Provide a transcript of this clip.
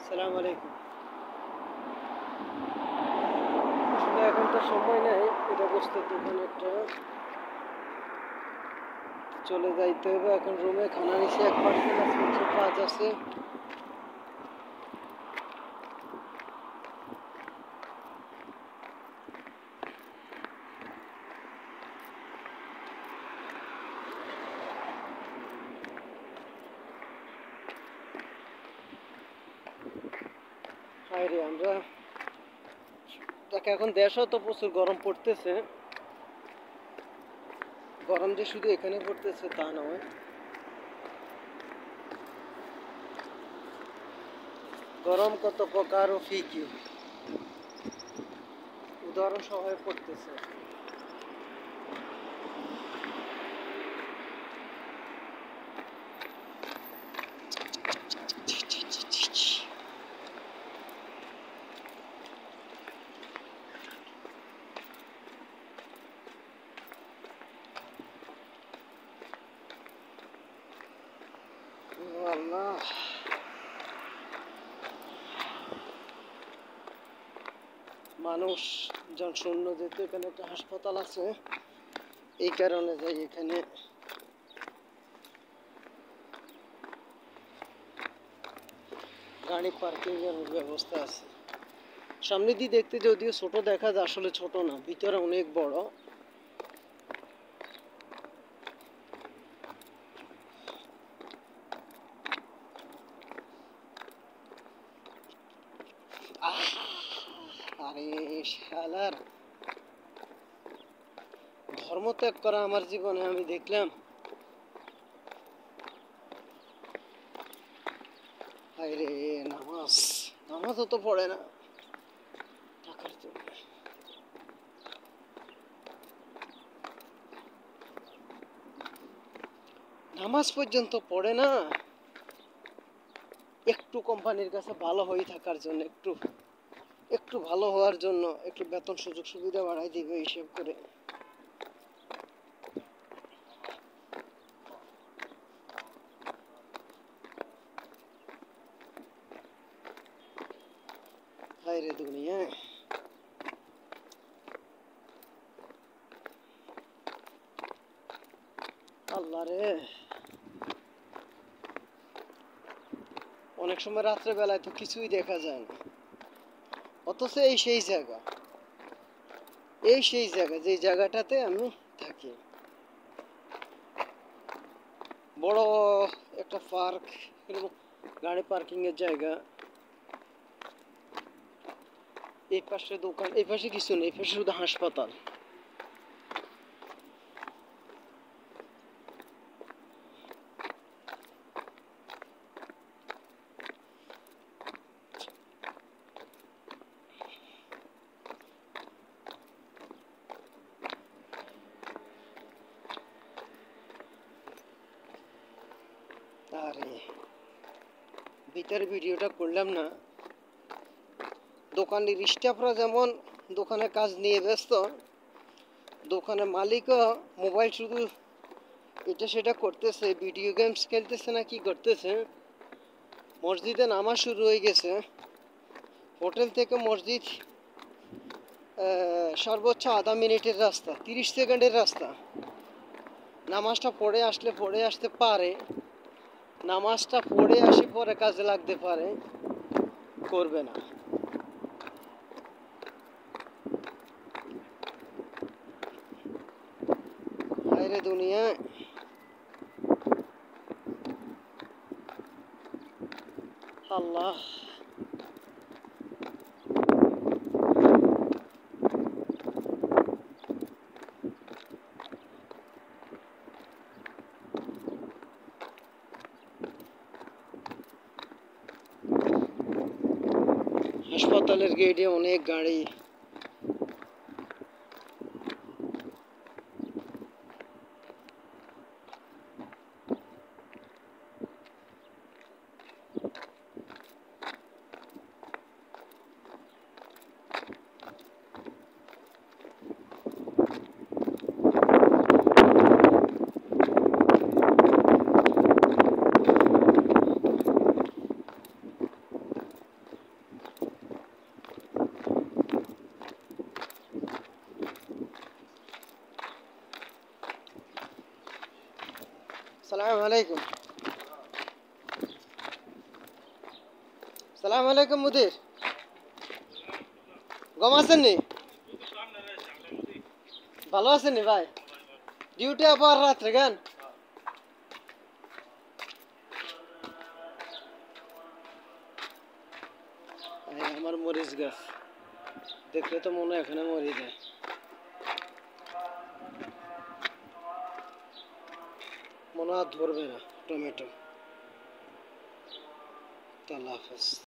সালাম আলাইকুম। আসলে এখন তো সময় নেই, এটা বসতে দোকানে একটা চলে যাইতে হবে। এখন রুমে খানা নিছি, এক পার্সেল আছে, কিছু কাজ আছে। হায়রে আমরা এখন দেশেও তো প্রচুর গরম পড়তেছে। গরম যে শুধু এখানে পড়তেছে তা নয়, গরম কত প্রকার ও ফিকি উদাহরণ সহ পড়তেছে। আল্লাহ, মানুষ জনশূন্য, যেহেতু এখানে একটা হাসপাতাল আছে, এই কারণে যাই এখানে গাড়ি পার্কিং এর ব্যবস্থা আছে। সামনে দিয়ে দেখতে যদিও ছোট দেখা যায়, আসলে ছোট না, ভিতরে অনেক বড়। আরে শালার, ধর্ম ত্যাগ করা আমার জীবনে আমি দেখলাম। আরে নামাজও তো পড়ে না টাকার জন্য। নামাজ পর্যন্ত পড়ে না, একটু কোম্পানির কাছে ভালো হয়ে থাকার জন্য, একটু ভালো হওয়ার জন্য একটু বেতন সুযোগ সুবিধা বাড়াই দিবে হিসেব করে। হায় রে দুনিয়া, আল্লাহ রে। অনেক সময় রাত্রে বেলায় তো কিছুই দেখা যায় না, অথচ এই সেই জায়গা যে জায়গাটাতে আমি থাকি, বড় একটা পার্ক, গাড়ি পার্কিং এর জায়গা। এই পাশে দোকান, এই পাশে কিছু নেই, এই পাশে শুধু হাসপাতাল। আরে ভিতরে ভিডিওটা করলাম না, দোকানের স্টাফরা যেমন দোকানে কাজ নিয়ে ব্যস্ত, দোকানের মালিকও মোবাইল শুধু এটা সেটা করতেছে, ভিডিও গেমস খেলতেছে না কি করতেছে। মসজিদে নামাজ শুরু হয়ে গেছে, হোটেল থেকে মসজিদ সর্বোচ্চ আধা মিনিটের রাস্তা, 30 সেকেন্ডের রাস্তা। নামাজটা পড়ে আসতে পারে, নামাজটা পড়ে আসি পরে কাজে লাগতে পারে, করবে না। হায়রে দুনিয়া, আল্লাহ। হাসপাতালের গেটে অনেক গাড়ি। সালাম আলাইকুম। সালাম আলাইকুম মুদির। গম আছেন নি? ভালো আছেন নি ভাই? ডিউটি আবার রাত্রে গান? আমার মরিচ গাছ দেখলে তো মনে হয় এখানে মরে যায়। মনে হয় ধরবে না টমেটো। আল্লাহ হাফেজ।